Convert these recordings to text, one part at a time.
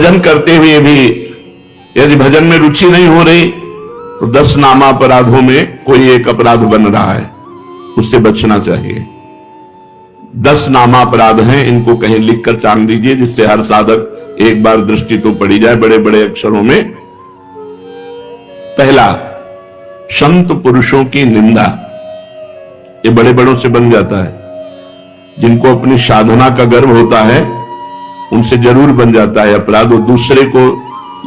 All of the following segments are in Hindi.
भजन करते हुए भी यदि भजन में रुचि नहीं हो रही तो 10 नामापराधों में कोई एक अपराध बन रहा है, उससे बचना चाहिए। 10 नामापराध हैं, इनको कहीं लिखकर टांग दीजिए जिससे हर साधक एक बार दृष्टि तो पड़ी जाए बड़े बड़े अक्षरों में। पहला, संत पुरुषों की निंदा। ये बड़े बड़ों से बन जाता है, जिनको अपनी साधना का गर्व होता है उनसे जरूर बन जाता है अपराध। वो दूसरे को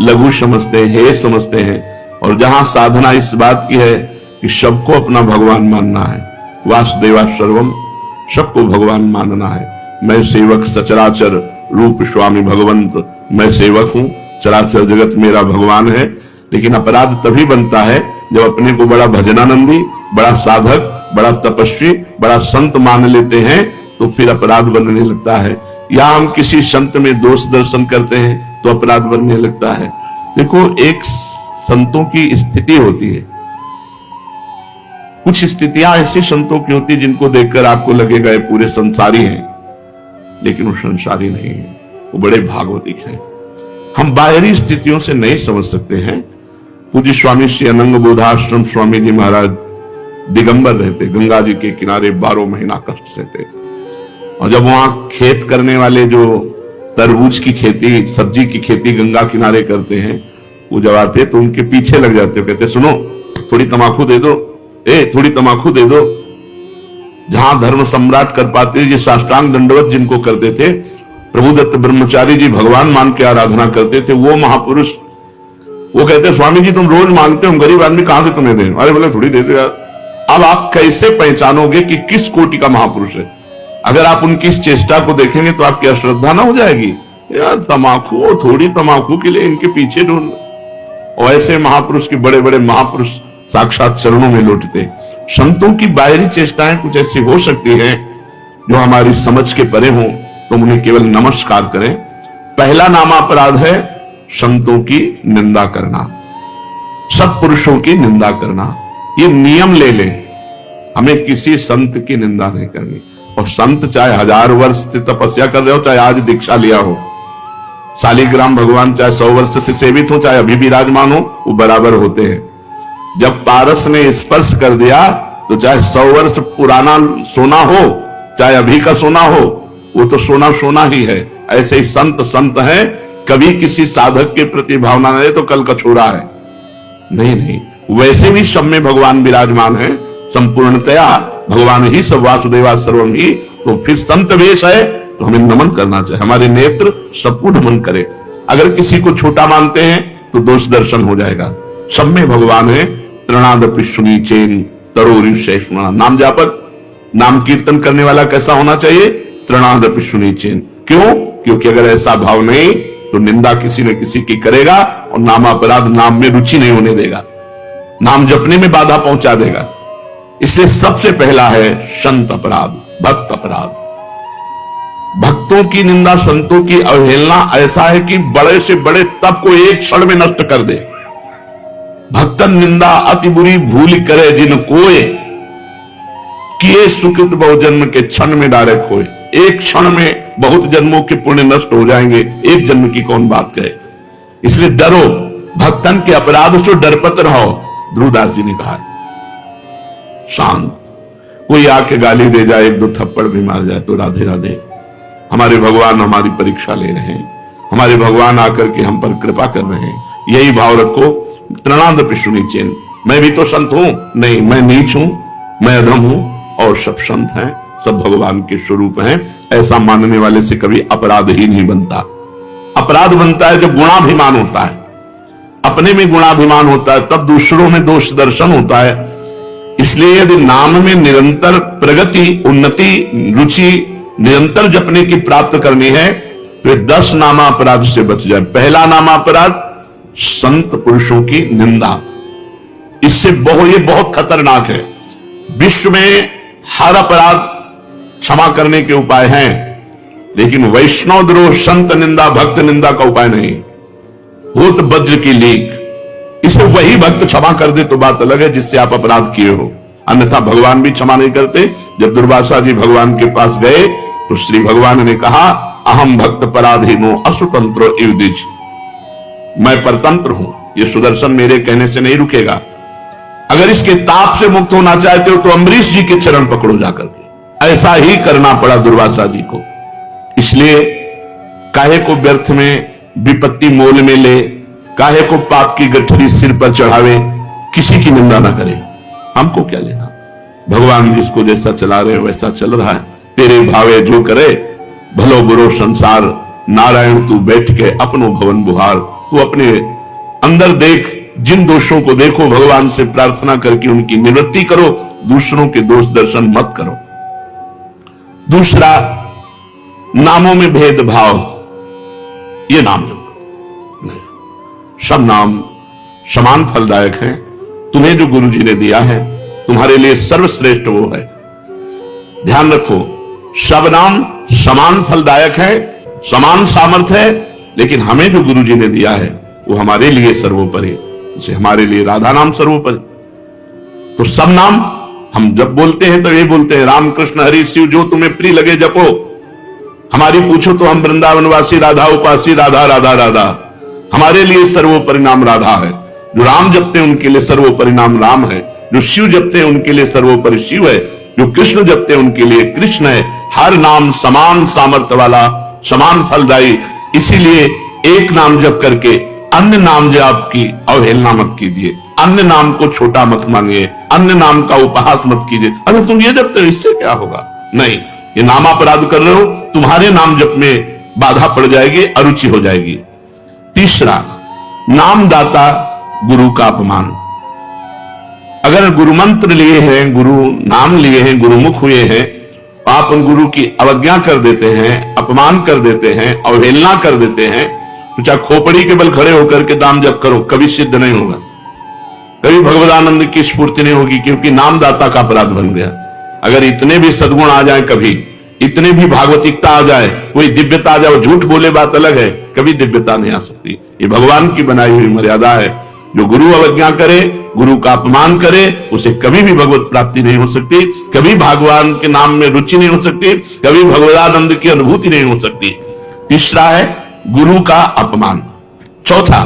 लघु समझते हैं, हे समझते हैं। और जहां साधना इस बात की है कि सबको अपना भगवान मानना है, वासुदेवा सर्वम, सबको भगवान मानना है। मैं सेवक सचराचर रूप स्वामी भगवंत, मैं सेवक हूं, चराचर जगत मेरा भगवान है। लेकिन अपराध तभी बनता है जब अपने को बड़ा भजनानंदी, बड़ा साधक, बड़ा तपस्वी, बड़ा संत मान लेते हैं तो फिर अपराध बनने लगता है। या हम किसी संत में दोष दर्शन करते हैं तो अपराध बनने लगता है। देखो, एक संतों की स्थिति होती है, कुछ स्थितियां ऐसी संतों की होती जिनको देखकर आपको लगेगा ये पूरे संसारी हैं, लेकिन वो संसारी नहीं है, वो बड़े भागवतिक हैं। हम बाहरी स्थितियों से नहीं समझ सकते हैं। पूज्य स्वामी श्री अनंग बोधाश्रम स्वामी जी महाराज दिगंबर रहते, गंगा जी के किनारे 12 महीना कष्ट सहते। और जब वहां खेत करने वाले जो तरबूज की खेती, सब्जी की खेती गंगा किनारे करते हैं, वो जब आते तो उनके पीछे लग जाते, कहते सुनो थोड़ी तमाकू दे दो, थोड़ी तमाकू दे दो। जहां धर्म सम्राट कर पाते, ये साष्टांग दंडवत जिनको करते थे, प्रभुदत्त ब्रह्मचारी जी भगवान मान के आराधना करते थे, वो महापुरुष, वो कहते स्वामी जी तुम रोज मांगते हो, हम गरीब आदमी कहां से तुम्हें दें? अरे बोले थोड़ी दे दो यार। अब आप कैसे पहचानोगे कि किस कोटि का महापुरुष है? अगर आप उनकी इस चेष्टा को देखेंगे तो आपकी अश्रद्धा ना हो जाएगी, यार तमाकू, थोड़ी तमाकू के लिए इनके पीछे ढूंढ। और ऐसे महापुरुष के बड़े बड़े महापुरुष साक्षात चरणों में लौटते। संतों की बाहरी चेष्टाएं कुछ ऐसी हो सकती हैं जो हमारी समझ के परे हो, तो उन्हें केवल नमस्कार करें। पहला नामापराध है संतों की निंदा करना, सत्पुरुषों की निंदा करना। ये नियम ले ले, हमें किसी संत की निंदा नहीं करनी। और संत चाहे 1000 वर्ष से तपस्या कर रहे हो, चाहे आज दीक्षा लिया हो, शालिग्राम भगवान चाहे 100 वर्ष से सेवित हो, चाहे अभी विराजमान हो, वो बराबर होते हैं। जब पारस ने स्पर्श कर दिया तो चाहे 100 वर्ष पुराना सोना हो, चाहे अभी का सोना हो, वो तो सोना सोना ही है। ऐसे ही संत संत है, कभी किसी साधक के प्रति भावना नहीं तो कल का छोड़ा है, नहीं नहीं। वैसे भी सब में भगवान विराजमान है, संपूर्णतया भगवान ही सब, वासुदेवा सर्वम ही। तो फिर संत वेश है तो हमें नमन करना चाहिए, हमारे नेत्र सबको नमन करे। अगर किसी को छोटा मानते हैं तो दोष दर्शन हो जाएगा। सब में भगवान है। तृणादपि सुनीचेन तरोरिषैष्णा, नाम जापक, नाम कीर्तन करने वाला कैसा होना चाहिए? तृणादपि सुनीचेन। क्यों? क्योंकि अगर ऐसा भाव नहीं तो निंदा किसी न किसी की करेगा और नामापराध, नाम में रुचि नहीं होने देगा, नाम जपने में बाधा पहुंचा देगा। इसलिए सबसे पहला है संत अपराध, भक्त अपराध। भक्तों की निंदा, संतों की अवहेलना ऐसा है कि बड़े से बड़े तप को एक क्षण में नष्ट कर दे। भक्तन निंदा अति बुरी भूल करे जिन कोय, किए सुकृत बहु जन्म के क्षण में डारे खोए। एक क्षण में बहुत जन्मों के पुण्य नष्ट हो जाएंगे, एक जन्म की कौन बात कहे। इसलिए डरो, भक्तन के अपराध से डरपत रहो। ध्रुवदास जी ने कहा शांत, कोई आके गाली दे जाए, 1-2 थप्पड़ भी मार जाए तो राधे राधे। हमारे भगवान हमारी परीक्षा ले रहे हैं, हमारे भगवान आकर के हम पर कृपा कर रहे हैं, यही भाव रखो। तृणादपि सुनीचेन, मैं भी तो संत हूं, नहीं मैं नीच हूं, मैं अधम हूं, और सब संत हैं, सब भगवान के स्वरूप हैं। ऐसा मानने वाले से कभी अपराध ही नहीं बनता। अपराध बनता है जब गुणाभिमान होता है, अपने में गुणाभिमान होता है, तब दूसरों में दोष दर्शन होता है। इसलिए यदि नाम में निरंतर प्रगति, उन्नति, रुचि निरंतर जपने की प्राप्त करनी है तो 10 नामापराध से बच जाए। पहला नामापराध संत पुरुषों की निंदा। इससे ये बहुत खतरनाक है। विश्व में हर अपराध क्षमा करने के उपाय हैं, लेकिन वैष्णव द्रोह, संत निंदा, भक्त निंदा का उपाय नहीं। होत वज्र की लीक, इसे वही भक्त क्षमा कर दे तो बात अलग है जिससे आप अपराध किए हो, अन्यथा भगवान भी क्षमा नहीं करते। जब दुर्वासा जी भगवान के पास गए तो श्री भगवान ने कहा, अहम भक्त पराधीनो असुतंत्रो इव द्विज, मैं परतंत्र हूं, ये सुदर्शन मेरे कहने से नहीं रुकेगा। अगर इसके ताप से मुक्त होना चाहते हो तो अम्बरीश जी के चरण पकड़ो जाकर के। ऐसा ही करना पड़ा दुर्वासा जी को। इसलिए काहे को व्यर्थ में विपत्ति मोल में ले, काहे को पाप की गठरी सिर पर चढ़ावे, किसी की निंदा ना करे, हमको क्या लेना। भगवान जिसको जैसा चला रहे वैसा चल रहा है। तेरे भावे जो करे भलो बुरो संसार, नारायण तू बैठ के अपनो भवन बुहार। तू अपने अंदर देख, जिन दोषों को देखो, भगवान से प्रार्थना करके उनकी निवृत्ति करो, दूसरों के दोष दर्शन मत करो। दूसरा, नामों में भेदभाव, ये नाम नहीं, सब नाम समान फलदायक हैं। तुम्हें जो गुरु जी ने दिया है तुम्हारे लिए सर्वश्रेष्ठ वो है। ध्यान रखो, सब नाम समान फलदायक है, समान सामर्थ्य है, लेकिन हमें जो गुरु जी ने दिया है वो हमारे लिए सर्वोपरि, जैसे हमारे लिए राधा नाम सर्वोपरि। तो सब नाम हम जब बोलते हैं तो ये बोलते हैं राम कृष्ण हरि शिव जो तुम्हें प्रिय लगे जपो। हमारी पूछो तो हम वृंदावनवासी राधा उपासी, राधा राधा राधा। हमारे लिए सर्वोपरि नाम राधा है। जो राम जपते हैं उनके लिए सर्वोपरि नाम राम है, जो शिव जपते हैं उनके लिए सर्वोपरि शिव है, जो कृष्ण जपते हैं उनके लिए कृष्ण है। हर नाम समान सामर्थ्य वाला, समान फलदायी। इसीलिए एक नाम जप करके अन्य नाम जप की अवहेलना मत कीजिए, अन्य नाम को छोटा मत मानिए, अन्य नाम का उपहास मत कीजिए। अरे तुम ये जपते हो इससे क्या होगा, नहीं, ये नामापराध कर रहे हो, तुम्हारे नाम जप में बाधा पड़ जाएगी, अरुचि हो जाएगी। तीसरा, नामदाता गुरु का अपमान। अगर गुरु मंत्र लिए हैं, गुरु नाम लिए हैं, गुरुमुख हुए हैं, आप उन गुरु की अवज्ञा कर देते हैं, अपमान कर देते हैं, अवहेलना कर देते हैं, तो चाहे खोपड़ी के बल खड़े होकर के नाम जप करो, कभी सिद्ध नहीं होगा, कभी भगवदानंद की स्फूर्ति नहीं होगी, क्योंकि नामदाता का अपराध बन गया। अगर इतने भी सद्गुण आ जाए, कभी इतने भी भागवतिकता आ जाए, कोई दिव्यता आ जाए, झूठ बोले बात अलग है, कभी दिव्यता नहीं आ सकती। ये भगवान की बनाई हुई मर्यादा है। जो गुरु अवज्ञा करे, गुरु का अपमान करे, उसे कभी भी भगवत प्राप्ति नहीं हो सकती, कभी भगवान के नाम में रुचि नहीं हो सकती, कभी भगवदानंद की अनुभूति नहीं हो सकती। तीसरा है गुरु का अपमान। चौथा,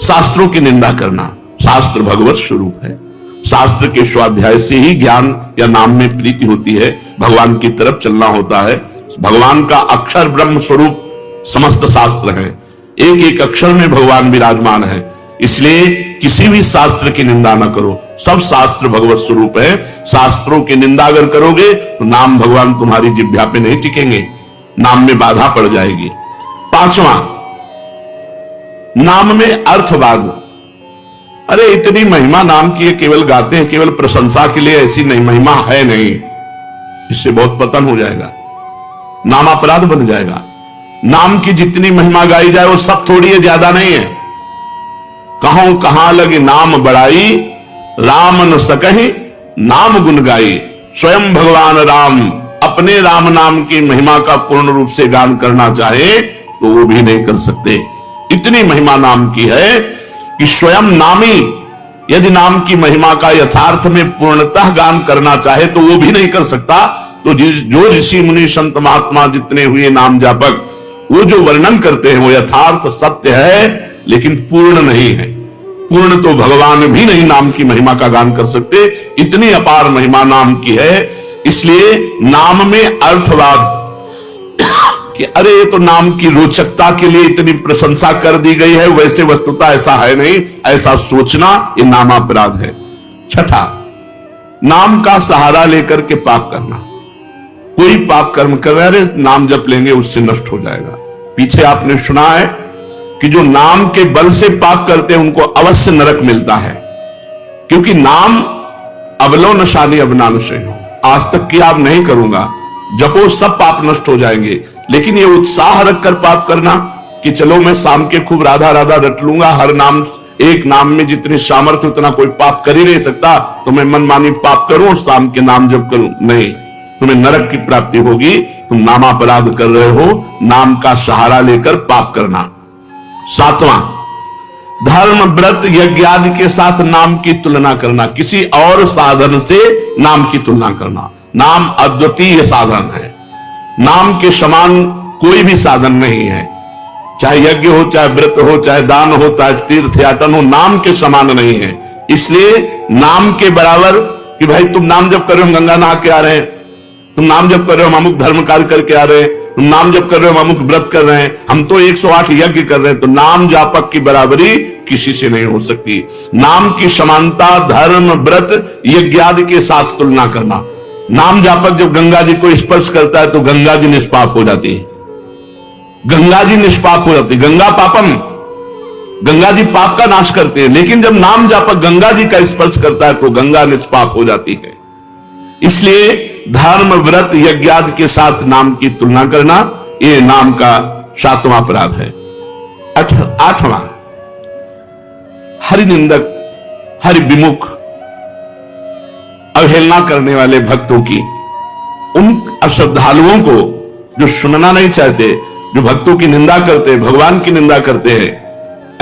शास्त्रों की निंदा करना। शास्त्र भगवत स्वरूप है। शास्त्र के स्वाध्याय से ही ज्ञान या नाम में प्रीति होती है, भगवान की तरफ चलना होता है। भगवान का अक्षर ब्रह्म स्वरूप समस्त शास्त्र है, एक एक अक्षर में भगवान विराजमान है। इसलिए किसी भी शास्त्र की निंदा ना करो, सब शास्त्र भगवत स्वरूप है। शास्त्रों की निंदा अगर करोगे तो नाम भगवान तुम्हारी जिह्वा पे नहीं टिकेंगे, नाम में बाधा पड़ जाएगी। पांचवा, नाम में अर्थवाद। अरे इतनी महिमा नाम की है, केवल गाते हैं, केवल प्रशंसा के लिए, ऐसी नहीं महिमा है नहीं। इससे बहुत पतन हो जाएगा, नाम अपराध बन जाएगा। नाम की जितनी महिमा गाई जाए वो सब थोड़ी है, ज्यादा नहीं है। कहूं कहां लगे नाम बड़ाई, राम न सकहि नाम गुण गाई। स्वयं भगवान राम अपने राम नाम की महिमा का पूर्ण रूप से गान करना चाहे तो वो भी नहीं कर सकते। इतनी महिमा नाम की है कि स्वयं नामी यदि नाम की महिमा का यथार्थ में पूर्णतः गान करना चाहे तो वो भी नहीं कर सकता। तो जो ऋषि मुनि संत महात्मा जितने हुए नाम जापक, वो जो वर्णन करते हैं वो यथार्थ सत्य है, लेकिन पूर्ण नहीं है। पूर्ण तो भगवान भी नहीं नाम की महिमा का गान कर सकते, इतनी अपार महिमा नाम की है। इसलिए नाम में अर्थवाद कि अरे ये तो नाम की रोचकता के लिए इतनी प्रशंसा कर दी गई है, वैसे वस्तुतः ऐसा है नहीं, ऐसा सोचना ये नामापराध है। छठा, नाम का सहारा लेकर के पाप करना। कोई पाप कर्म कर रहे, अरे नाम जप लेंगे उससे नष्ट हो जाएगा। पीछे आपने सुना है कि जो नाम के बल से पाप करते हैं उनको अवश्य नरक मिलता है, क्योंकि नाम अबलो नशानी अबनान से हो। आज तक कि आप नहीं करूंगा, जपो सब पाप नष्ट हो जाएंगे। लेकिन ये उत्साह रखकर पाप करना कि चलो मैं शाम के खूब राधा राधा रट लूंगा, हर नाम एक नाम में जितनी सामर्थ्य उतना कोई पाप कर ही नहीं सकता, तो मैं मनमानी पाप करूं और शाम के नाम जप करूं, नहीं, तुम्हें नरक की प्राप्ति होगी। तुम नामापराध कर रहे हो, नाम का सहारा लेकर पाप करना। सातवां, धर्म व्रत यज्ञ आदि के साथ नाम की तुलना करना, किसी और साधन से नाम की तुलना करना। नाम अद्वितीय साधन है, नाम के समान कोई भी साधन नहीं है। चाहे यज्ञ हो, चाहे व्रत हो, चाहे दान हो, चाहे तीर्थ याटन हो, नाम के समान नहीं है। इसलिए नाम के बराबर कि भाई तुम नाम जप कर रहे हो, हम गंगा नहा के आ रहे हैं, तुम नाम जप कर रहे हो, हम अमुक धर्म कार्य करके आ रहे हैं, तुम नाम जप कर रहे हो, हम अमुक व्रत कर रहे हैं, हम तो 108 यज्ञ कर रहे हैं, तो नाम जापक की बराबरी किसी से नहीं हो सकती। नाम की समानता धर्म व्रत यज्ञ आदि के साथ तुलना करना। नाम जापक जब गंगा जी को स्पर्श करता है तो गंगा जी निष्पाप हो जाती है, गंगा जी निष्पाप हो जाती है। गंगा पापम, गंगा जी पाप का नाश करते हैं, लेकिन जब नाम जापक गंगा जी का स्पर्श करता है तो गंगा निष्पाप हो जाती है। इसलिए धर्म व्रत यज्ञ आदि के साथ नाम की तुलना करना यह नाम का 7वां अपराध है। 8वां, हरि निंदक, हरि विमुख, अवहेलना करने वाले भक्तों की, उन अश्रद्धालुओं को जो सुनना नहीं चाहते, जो भक्तों की निंदा करते, भगवान की निंदा करते हैं,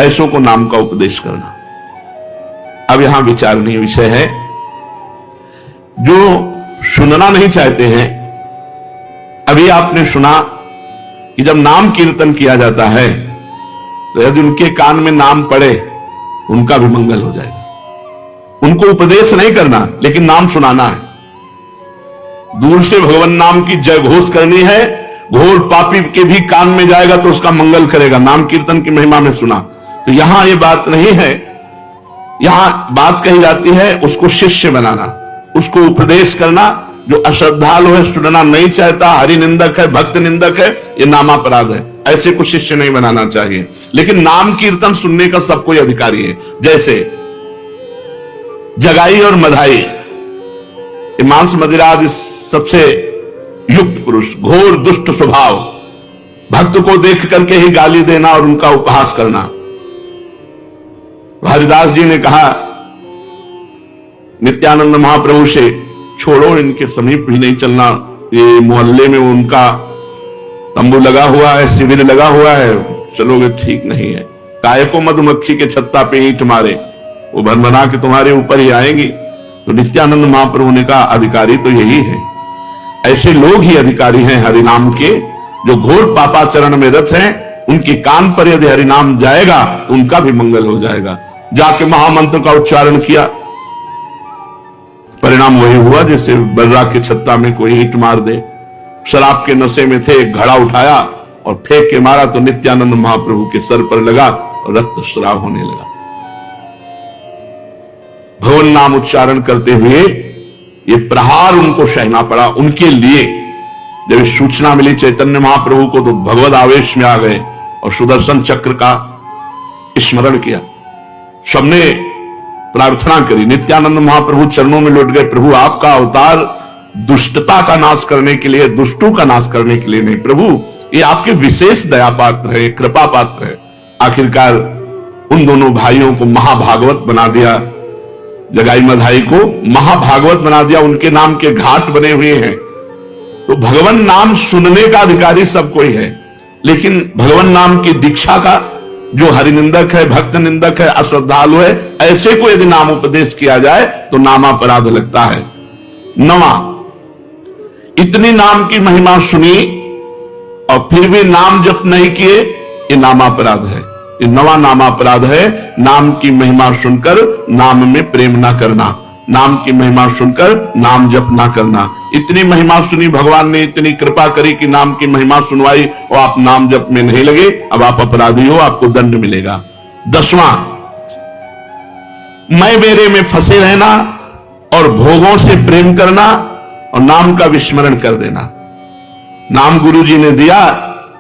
ऐसों को नाम का उपदेश करना। अब यहां विचारणीय विषय है, जो सुनना नहीं चाहते हैं, अभी आपने सुना कि जब नाम कीर्तन किया जाता है तो यदि उनके कान में नाम पड़े उनका भी मंगल हो जाएगा। उनको उपदेश नहीं करना, लेकिन नाम सुनाना है। दूर से भगवान नाम की जय घोष करनी है, घोर पापी के भी कान में जाएगा तो उसका मंगल करेगा। नाम कीर्तन की महिमा में सुना, तो यहां यह बात नहीं है। यहां बात कही जाती है उसको शिष्य बनाना, उसको उपदेश करना। जो अश्रद्धालु है, सुनना नहीं चाहता, हरि निंदक है, भक्त निंदक है, यह नामापराध है। ऐसे को शिष्य नहीं बनाना चाहिए। लेकिन नाम कीर्तन सुनने का सबको अधिकारी है। जैसे जगाई और मधाई, मांस मदिरा आदि सबसे युक्त पुरुष, घोर दुष्ट स्वभाव, भक्त को देख करके ही गाली देना और उनका उपहास करना। हरिदास जी ने कहा नित्यानंद महाप्रभु से, छोड़ो, इनके समीप भी नहीं चलना, ये मोहल्ले में उनका तंबू लगा हुआ है, शिविर लगा हुआ है, चलोगे ठीक नहीं है। काय को मधुमक्खी के छत्ता पे ईंट मारे, वो भनभना के तुम्हारे ऊपर ही आएंगी। तो नित्यानंद महाप्रभु ने कहा अधिकारी तो यही है, ऐसे लोग ही अधिकारी हैं हरिनाम के, जो घोर पापाचरण में रत हैं। उनके कान पर यदि हरिनाम जाएगा उनका भी मंगल हो जाएगा। जाके महामंत्र का उच्चारण किया, परिणाम वही हुआ जैसे बर्रा के छत्ता में कोई ईंट मार दे। शराब के नशे में थे, एक घड़ा उठाया और फेंक के मारा तो नित्यानंद महाप्रभु के सर पर लगा और रक्त स्राव होने लगा। भगवान नाम उच्चारण करते हुए ये प्रहार उनको सहना पड़ा। उनके लिए जब सूचना मिली चैतन्य महाप्रभु को तो भगवद आवेश में आ गए और सुदर्शन चक्र का स्मरण किया। सबने प्रार्थना करी, नित्यानंद महाप्रभु चरणों में लौट गए, प्रभु आपका अवतार दुष्टता का नाश करने के लिए, दुष्टों का नाश करने के लिए नहीं, प्रभु ये आपके विशेष दया पात्र है, कृपा पात्र है। आखिरकार उन दोनों भाइयों को महाभागवत बना दिया, जगाई मधाई को महाभागवत बना दिया। उनके नाम के घाट बने हुए हैं। तो भगवान नाम सुनने का अधिकारी सब कोई है, लेकिन भगवान नाम की दीक्षा का जो हरिनिंदक है, भक्त निंदक है, अश्रद्धालु है, ऐसे को यदि नाम उपदेश किया जाए तो नामापराध लगता है। 9वां, इतनी नाम की महिमा सुनी और फिर भी नाम जप नहीं किए, ये नामापराध है। ये 9वां नामापराध है। नाम की महिमा सुनकर नाम में प्रेम ना करना, नाम की महिमा सुनकर नाम जप ना करना। इतनी महिमा सुनी, भगवान ने इतनी कृपा करी कि नाम की महिमा सुनवाई और आप नाम जप में नहीं लगे, अब आप अपराधी हो, आपको दंड मिलेगा। 10वां, मैं मेरे में फंसे रहना और भोगों से प्रेम करना और नाम का विस्मरण कर देना। नाम गुरु जी ने दिया,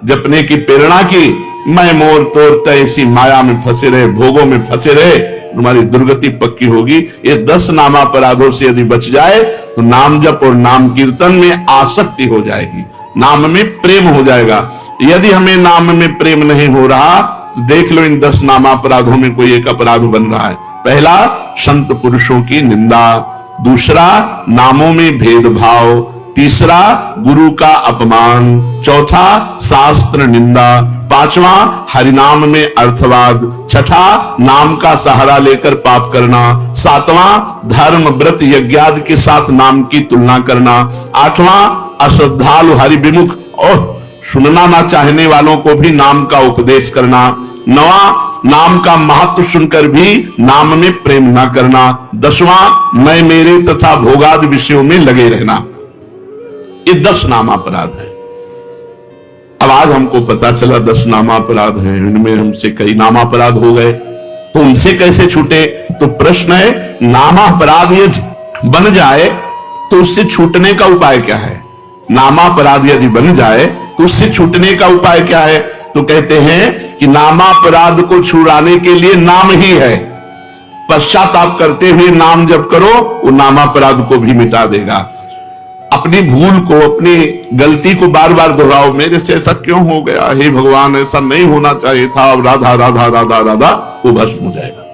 जपने की प्रेरणा की, मैं मोर तोड़ता ऐसी माया में फंसे रहे, भोगों में फंसे रहे, तुम्हारी दुर्गति पक्की होगी। ये 10 नामापराधों से यदि बच जाए तो नाम जप और नाम कीर्तन में आसक्ति हो जाएगी, नाम में प्रेम हो जाएगा। यदि हमें नाम में प्रेम नहीं हो रहा तो देख लो इन 10 नामापराधों में कोई एक अपराध बन रहा है। पहला, संत पुरुषों की निंदा। दूसरा, नामों में भेदभाव। तीसरा, गुरु का अपमान। चौथा, शास्त्र निंदा। 5वां, हरिनाम में अर्थवाद। 6ठा, नाम का सहारा लेकर पाप करना। 7वां, धर्म व्रत यज्ञाद के साथ नाम की तुलना करना। 8वां, अश्रद्धालु हरि विमुख और सुनना ना चाहने वालों को भी नाम का उपदेश करना। 9वां, नाम का महत्व सुनकर भी नाम में प्रेम ना करना। 10वां, मैं मेरे तथा भोगादि विषयों में लगे रहना। ये 10 नामापराध है। अब आज हमको पता चला 10 नामापराध हैं, इनमें हमसे कई नामापराध हो गए, तो उनसे कैसे छूटे? तो प्रश्न है, नामापराध यदि बन जाए तो उससे छूटने का उपाय क्या है? नामापराध यदि बन जाए तो उससे छूटने का उपाय क्या है? तो कहते हैं कि नामापराध को छुड़ाने के लिए नाम ही है। पश्चाताप करते हुए नाम जप करो, वो नामापराध को भी मिटा देगा। अपनी भूल को, अपनी गलती को बार बार दोहराओ, मेरे से ऐसा क्यों हो गया, हे भगवान ऐसा नहीं होना चाहिए था, अब राधा राधा राधा राधा, वो भस्म हो जाएगा।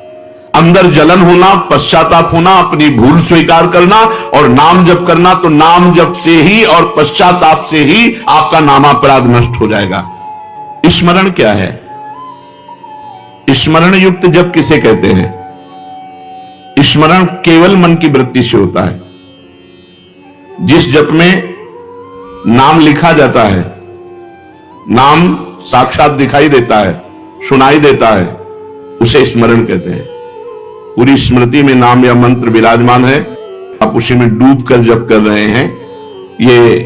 अंदर जलन होना, पश्चाताप होना, अपनी भूल स्वीकार करना और नाम जप करना, तो नाम जप से ही और पश्चाताप से ही आपका नामापराध नष्ट हो जाएगा। स्मरण क्या है? स्मरण युक्त जप किसे कहते हैं? स्मरण केवल मन की वृत्ति से होता है। जिस जप में नाम लिखा जाता है, नाम साक्षात दिखाई देता है, सुनाई देता है, उसे स्मरण कहते हैं। पूरी स्मृति में नाम या मंत्र विराजमान है, आप उसी में डूब कर जप कर रहे हैं, ये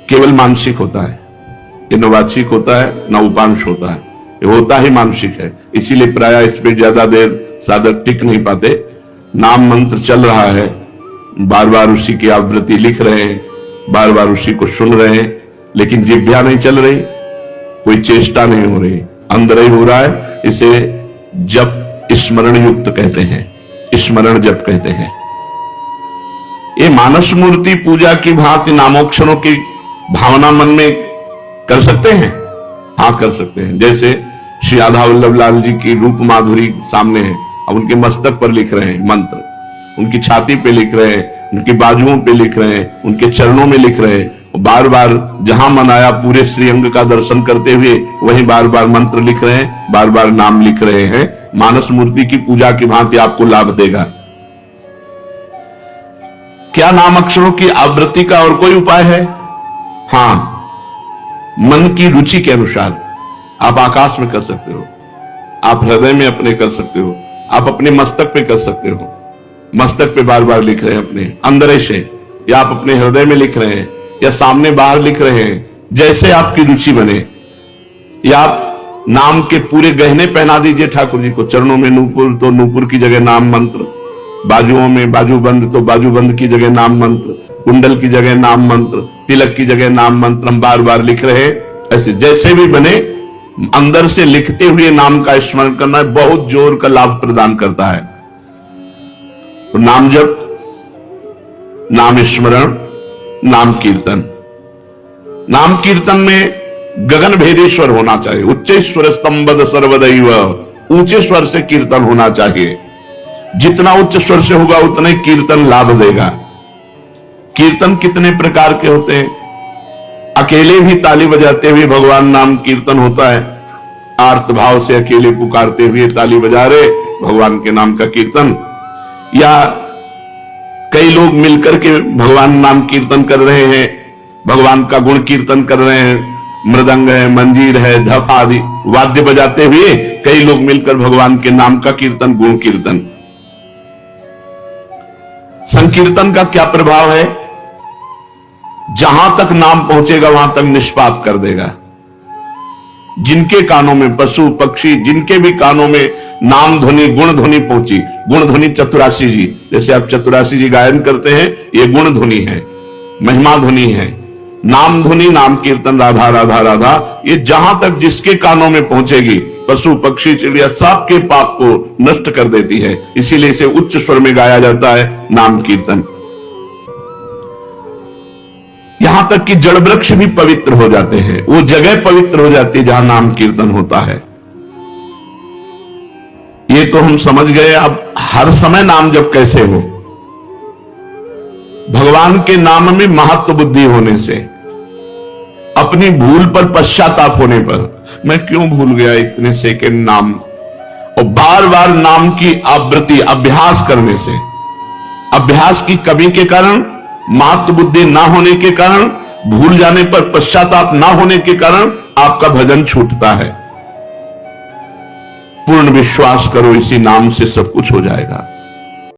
केवल मानसिक होता है, ये न वाचिक होता है न उपांश होता है, ये होता ही मानसिक है। इसीलिए प्रायः इस पर ज्यादा देर साधक टिक नहीं पाते। नाम मंत्र चल रहा है, बार बार उसी की आवृत्ति लिख रहे हैं, बार बार उसी को सुन रहे हैं, लेकिन जिह्वा नहीं चल रही, कोई चेष्टा नहीं हो रही, अंदर ही हो रहा है। इसे जप स्मरण युक्त कहते हैं, स्मरण जप कहते हैं। ये मानस मूर्ति पूजा की भांति नामोक्षरों की भावना मन में कर सकते हैं? हाँ, कर सकते हैं। जैसे श्री राधा वल्लभ लाल जी की रूप माधुरी सामने है, अब उनके मस्तक पर लिख रहे हैं मंत्र, उनकी छाती पे लिख रहे हैं, उनकी बाजुओं पे लिख रहे हैं, उनके चरणों में लिख रहे हैं, बार बार जहां मन आया पूरे श्रीअंग का दर्शन करते हुए वहीं बार बार मंत्र लिख रहे हैं, बार बार नाम लिख रहे हैं। मानस मूर्ति की पूजा की भांति आपको लाभ देगा। क्या नाम अक्षरों की आवृत्ति का और कोई उपाय है? हां, मन की रुचि के अनुसार आप आकाश में कर सकते हो, आप हृदय में अपने कर सकते हो, आप अपने मस्तक पे कर सकते हो, मस्तक पे बार बार लिख रहे हैं अपने अंदर से, या आप अपने हृदय में लिख रहे हैं, या सामने बाहर लिख रहे हैं, जैसे आपकी रुचि बने। या आप नाम के पूरे गहने पहना दीजिए ठाकुर जी को, चरणों में नूपुर तो नूपुर की जगह नाम मंत्र, बाजुओं में बाजूबंद तो बाजूबंद की जगह नाम मंत्र, कुंडल की जगह नाम मंत्र, तिलक की जगह नाम मंत्र हम बार बार लिख रहे हैं। ऐसे जैसे भी बने, अंदर से लिखते हुए नाम का स्मरण करना बहुत जोर का लाभ प्रदान करता है। तो नाम जप, नाम स्मरण, नाम कीर्तन। नाम कीर्तन में गगन भेदेश्वर होना चाहिए, उच्च स्वर स्तंभद सर्वदैव, ऊंचे स्वर से कीर्तन होना चाहिए। जितना उच्च स्वर से होगा उतना ही कीर्तन लाभ देगा। कीर्तन कितने प्रकार के होते हैं? अकेले भी ताली बजाते हुए भगवान नाम कीर्तन होता है, आर्त भाव से अकेले पुकारते हुए ताली बजा रहे भगवान के नाम का कीर्तन, या कई लोग मिलकर के भगवान नाम कीर्तन कर रहे हैं, भगवान का गुण कीर्तन कर रहे हैं, मृदंग है, मंजीर है, ढप आदि वाद्य बजाते हुए कई लोग मिलकर भगवान के नाम का कीर्तन, गुण कीर्तन। संकीर्तन का क्या प्रभाव है? जहां तक नाम पहुंचेगा वहां तक निष्पाप कर देगा। जिनके कानों में, पशु पक्षी जिनके भी कानों में नाम ध्वनि, गुण ध्वनि पहुंची, गुण ध्वनि चतुरासी जी, जैसे आप चतुरासी जी गायन करते हैं, ये गुण ध्वनि है, महिमा ध्वनि है। नाम ध्वनि, नाम कीर्तन, राधा राधा राधा, ये जहां तक जिसके कानों में पहुंचेगी, पशु पक्षी चिड़िया सबके पाप को नष्ट कर देती है। इसीलिए इसे उच्च स्वर में गाया जाता है नाम कीर्तन। यहां तक कि जड़ वृक्ष भी पवित्र हो जाते हैं, वो जगह पवित्र हो जाती है जहां नाम कीर्तन होता है। ये तो हम समझ गए। अब हर समय नाम जप कैसे हो? भगवान के नाम में महत्व बुद्धि होने से, अपनी भूल पर पश्चाताप होने पर, मैं क्यों भूल गया इतने सेकंड नाम, और बार बार नाम की आवृत्ति अभ्यास करने से, अभ्यास की कमी के कारण, महत्व बुद्धि ना होने के कारण भूल जाने पर, पश्चाताप ना होने के कारण आपका भजन छूटता है। पूर्ण विश्वास करो, इसी नाम से सब कुछ हो जाएगा।